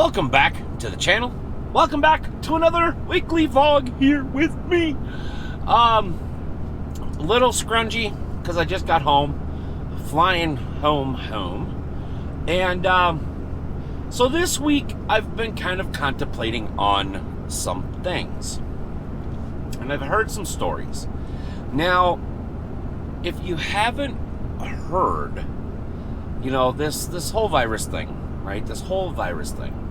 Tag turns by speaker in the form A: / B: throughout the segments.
A: Welcome back to the channel. Welcome back to another weekly vlog here with me. A little scrungy because I just got home, flying home. And so this week I've been kind of contemplating on some things. And I've heard some stories. Now, if you haven't heard, you know, this whole virus thing, right? This whole virus thing.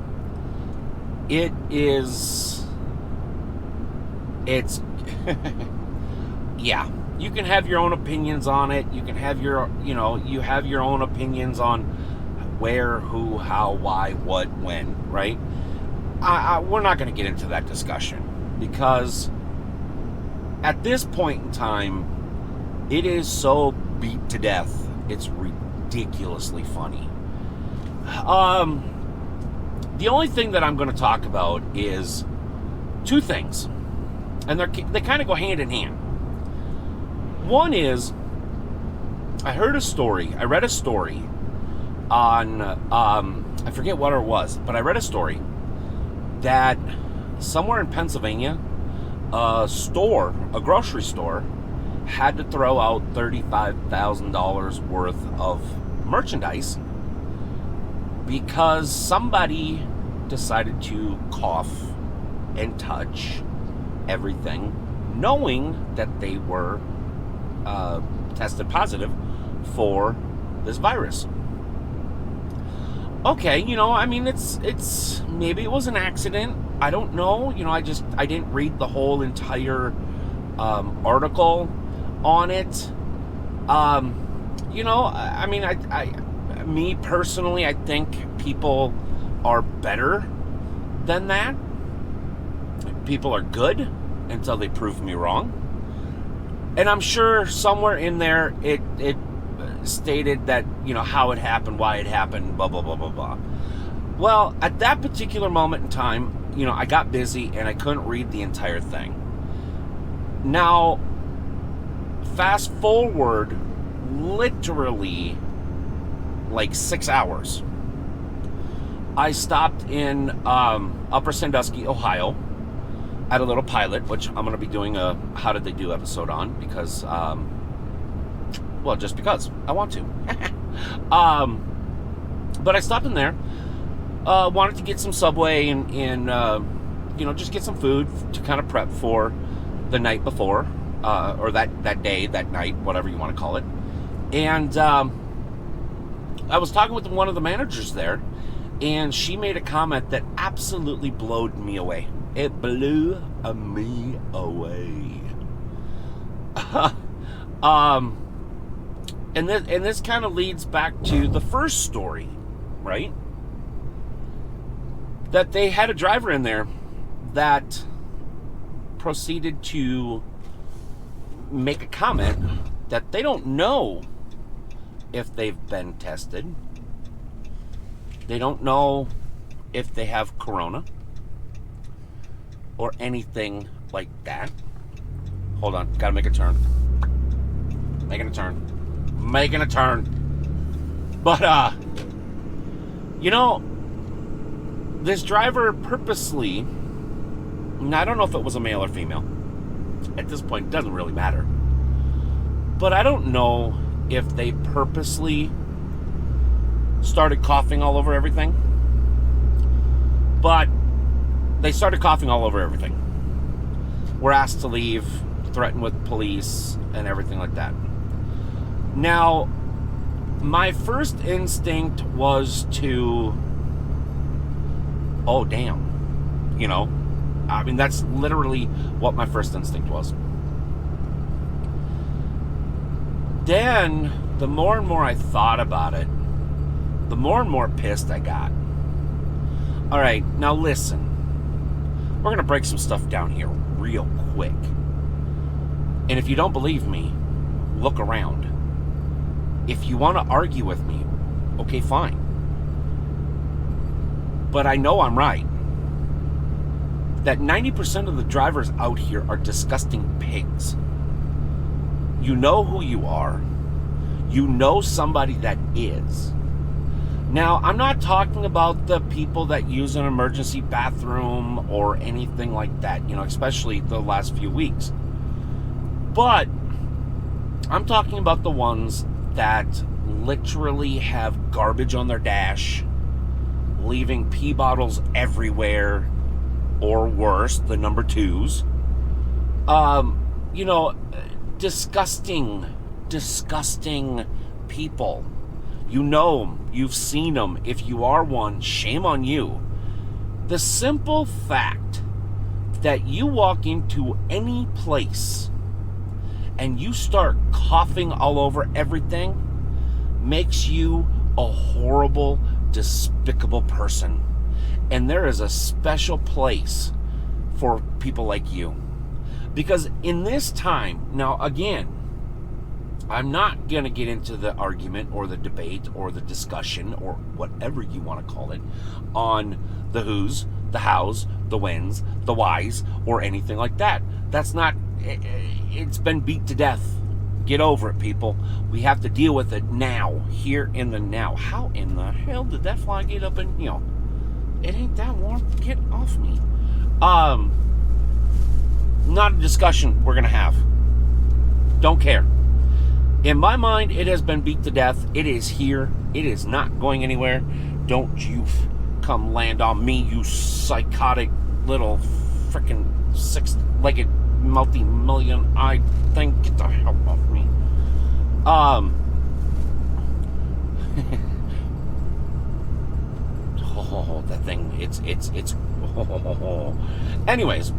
A: It's yeah, you can have your own opinions on it. You can have you have your own opinions on where, who, how, why, what, when, right? We're not going to get into that discussion because at this point in time, it is so beat to death. It's ridiculously funny. The only thing that I'm going to talk about is two things, and they kind of go hand in hand. One is, I read a story on, I forget what it was, but I read a story that somewhere in Pennsylvania, a grocery store, had to throw out $35,000 worth of merchandise because somebody decided to cough and touch everything, knowing that they were tested positive for this virus. Okay, I mean, it's maybe it was an accident. I don't know. I didn't read the whole entire article on it. I mean, me personally, I think people are better than that. People are good until they prove me wrong. And I'm sure somewhere in there it stated that, how it happened, why it happened, blah, blah, blah, blah, blah. Well, at that particular moment in time, I got busy and I couldn't read the entire thing. Now, fast forward literally like 6 hours. I stopped in Upper Sandusky, Ohio, at a little pilot, which I'm going to be doing a How Did They Do episode on because, just because I want to. But I stopped in there, wanted to get some Subway and just get some food to kind of prep for the night before, or that day, that night, whatever you want to call it. And I was talking with one of the managers there, and she made a comment that absolutely blowed me away. It blew me away. And this kind of leads back to the first story, right? That they had a driver in there that proceeded to make a comment that they don't know if they've been tested. They don't know if they have corona or anything like that. Hold on, gotta make a turn. Making a turn. But, this driver purposely, and I don't know if it was a male or female. At this point, it doesn't really matter. But I don't know if they purposely started coughing all over everything. But they started coughing all over everything. Were asked to leave, threatened with police, and everything like that. Now, my first instinct was to, oh, damn. I mean, that's literally what my first instinct was. Then, the more and more I thought about it, the more and more pissed I got. All right, now listen. We're going to break some stuff down here real quick. And if you don't believe me, look around. If you want to argue with me, okay, fine. But I know I'm right. That 90% of the drivers out here are disgusting pigs. You know who you are. You know somebody that is. Now, I'm not talking about the people that use an emergency bathroom or anything like that, especially the last few weeks. But I'm talking about the ones that literally have garbage on their dash, leaving pee bottles everywhere, or worse, the number twos. Disgusting people. You know them. You've seen them. If you are one, shame on you. The simple fact that you walk into any place and you start coughing all over everything makes you a horrible, despicable person. And there is a special place for people like you. Because in this time, now again, I'm not going to get into the argument or the debate or the discussion or whatever you want to call it on the who's, the how's, the when's, the why's, or anything like that. That's not, it's been beat to death. Get over it, people. We have to deal with it now, here in the now. How in the hell did that fly get up and, it ain't that warm. Get off me. Not a discussion we're going to have. Don't care. In my mind, it has been beat to death. It is here. It is not going anywhere. Don't you come land on me, you psychotic little freaking six-legged multi-million-eyed thing. Get the hell off me. That thing, it's anyways.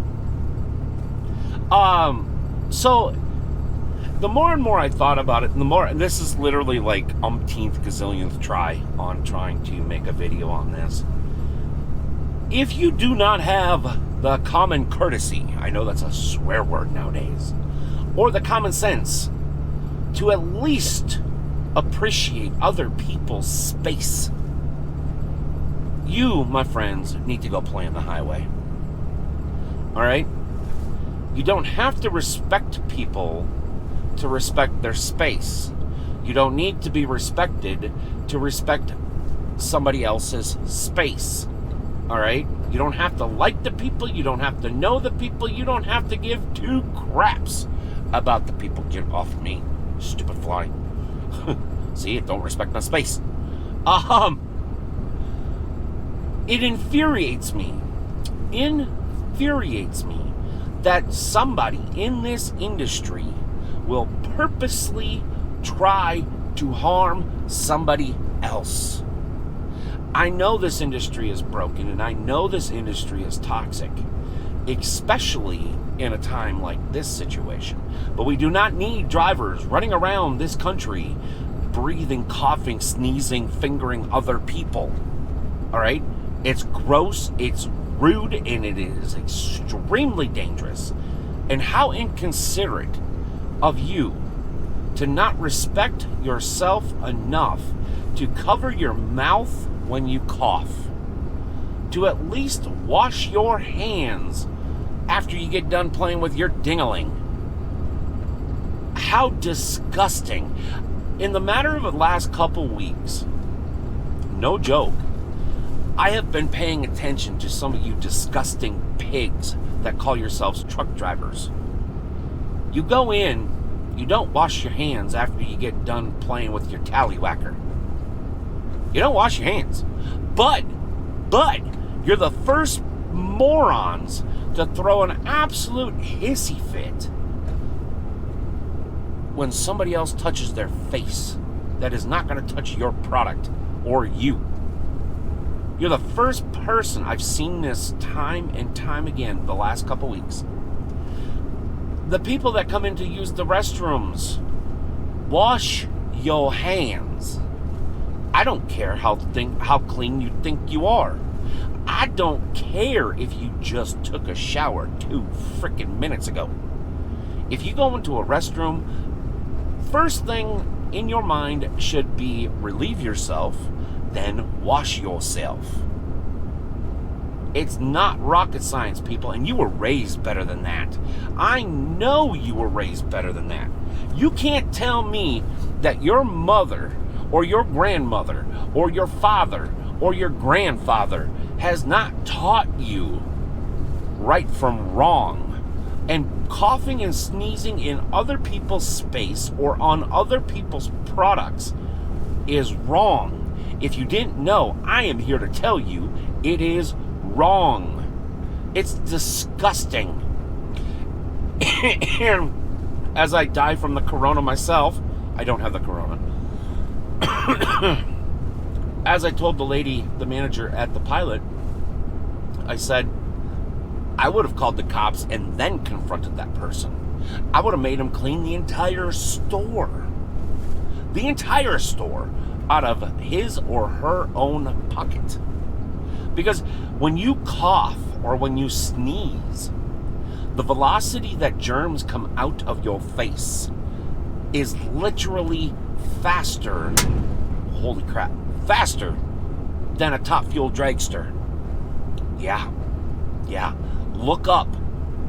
A: So the more and more I thought about it, the more, and this is literally like umpteenth gazillionth try on trying to make a video on this. If you do not have the common courtesy, I know that's a swear word nowadays, or the common sense to at least appreciate other people's space, you, my friends, need to go play on the highway. All right? You don't have to respect people to respect their space. You don't need to be respected to respect somebody else's space. All right? You don't have to like the people. You don't have to know the people. You don't have to give two craps about the people. Get off me, stupid fly. See, it don't respect my space. It infuriates me that somebody in this industry will purposely try to harm somebody else. I know this industry is broken, and I know this industry is toxic, especially in a time like this situation. But we do not need drivers running around this country breathing, coughing, sneezing, fingering other people. All right? It's gross, it's rude, and it is extremely dangerous. And how inconsiderate of you to not respect yourself enough to cover your mouth when you cough, to at least wash your hands after you get done playing with your ding-a-ling. How disgusting. In the matter of the last couple weeks, no joke, I have been paying attention to some of you disgusting pigs that call yourselves truck drivers. You go in, you don't wash your hands after you get done playing with your tallywhacker. You don't wash your hands. But, you're the first morons to throw an absolute hissy fit when somebody else touches their face that is not going to touch your product or you. You're the first person. I've seen this time and time again the last couple weeks. The people that come in to use the restrooms, wash your hands. I don't care how clean you think you are. I don't care if you just took a shower 2 freaking minutes ago. If you go into a restroom, first thing in your mind should be relieve yourself, then wash yourself. It's not rocket science, people, and you were raised better than that. I know you were raised better than that. You can't tell me that your mother or your grandmother, or your father, or your grandfather has not taught you right from wrong, and coughing and sneezing in other people's space or on other people's products is wrong. If you didn't know, I am here to tell you it is wrong. It's disgusting. And as I die from the corona myself, I don't have the corona. As I told the lady, the manager at the pilot, I said, I would have called the cops and then confronted that person. I would have made him clean the entire store. The entire store out of his or her own pocket. Because when you cough or when you sneeze, the velocity that germs come out of your face is literally faster, holy crap, faster than a top fuel dragster. Yeah. Look up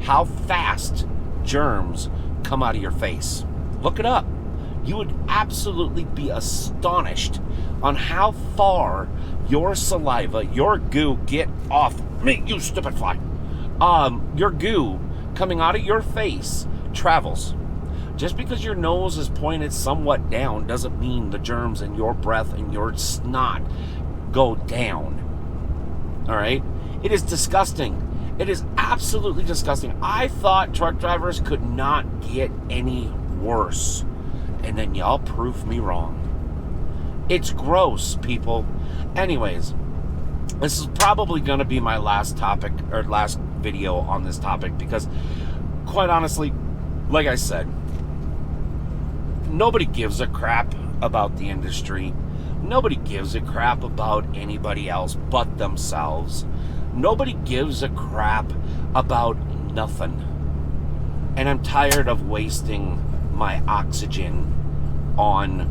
A: how fast germs come out of your face. Look it up. You would absolutely be astonished on how far your saliva, your goo, get off me, you stupid fly. Your goo coming out of your face travels. Just because your nose is pointed somewhat down doesn't mean the germs in your breath and your snot go down. All right? It is disgusting. It is absolutely disgusting. I thought truck drivers could not get any worse. And then y'all prove me wrong. It's gross, people. Anyways, this is probably going to be my last topic, or last video on this topic, because quite honestly, like I said, nobody gives a crap about the industry. Nobody gives a crap about anybody else but themselves. Nobody gives a crap about nothing. And I'm tired of wasting my oxygen on,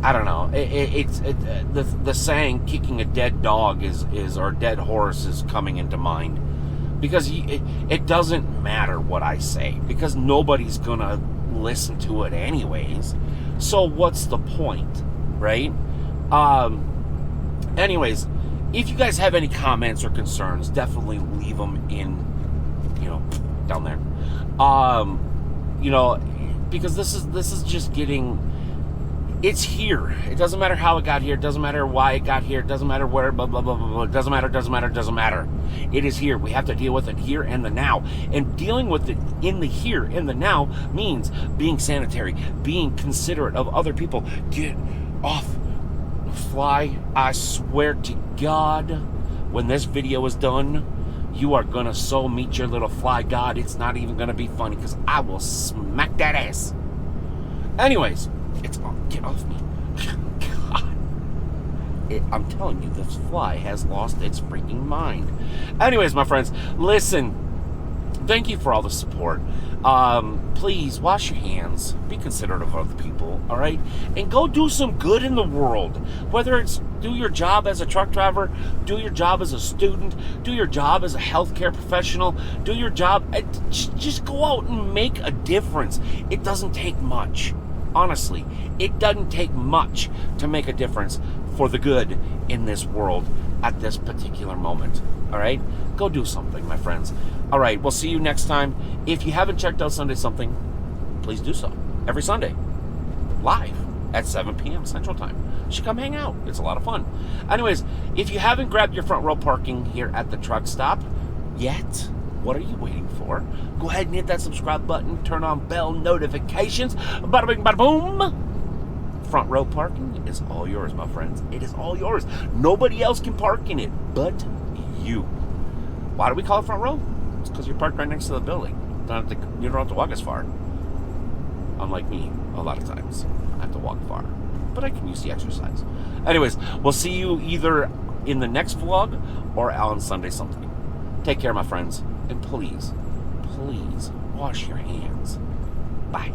A: I don't know. The saying "kicking a dead dog" is or dead horse is coming into mind, because it doesn't matter what I say, because nobody's gonna listen to it anyways. So what's the point, right? Anyways, if you guys have any comments or concerns, definitely leave them in, down there. Because this is just getting, it's here. It doesn't matter how it got here. It doesn't matter why it got here. It doesn't matter where, blah, blah, blah, blah, blah. It doesn't matter. It is here. We have to deal with it here and the now. And dealing with it in the here and the now means being sanitary, being considerate of other people. Get off fly. I swear to God, when this video is done, you are gonna so meet your little fly god, it's not even gonna be funny, because I will smack that ass. Anyways, it's on. Get off me. God. I'm telling you, this fly has lost its freaking mind. Anyways, my friends, listen. Thank you for all the support. Please wash your hands. Be considerate of other people, all right? And go do some good in the world. Whether it's do your job as a truck driver, do your job as a student, do your job as a healthcare professional, do your job. Just go out and make a difference. It doesn't take much. Honestly, it doesn't take much to make a difference for the good in this world at this particular moment. All right? Go do something, my friends. All right, we'll see you next time. If you haven't checked out Sunday Something, please do so. Every Sunday, live at 7 p.m. Central Time. You should come hang out. It's a lot of fun. Anyways, if you haven't grabbed your front row parking here at the truck stop yet, what are you waiting for? Go ahead and hit that subscribe button. Turn on bell notifications. Bada bing, bada boom. Front row parking is all yours, my friends. It is all yours. Nobody else can park in it but you. Why do we call it front row? It's because you're parked right next to the building. You don't have to walk as far. Unlike me, a lot of times. I have to walk far. But I can use the exercise. Anyways, we'll see you either in the next vlog or on Sunday Something. Take care, my friends. And please, please wash your hands. Bye.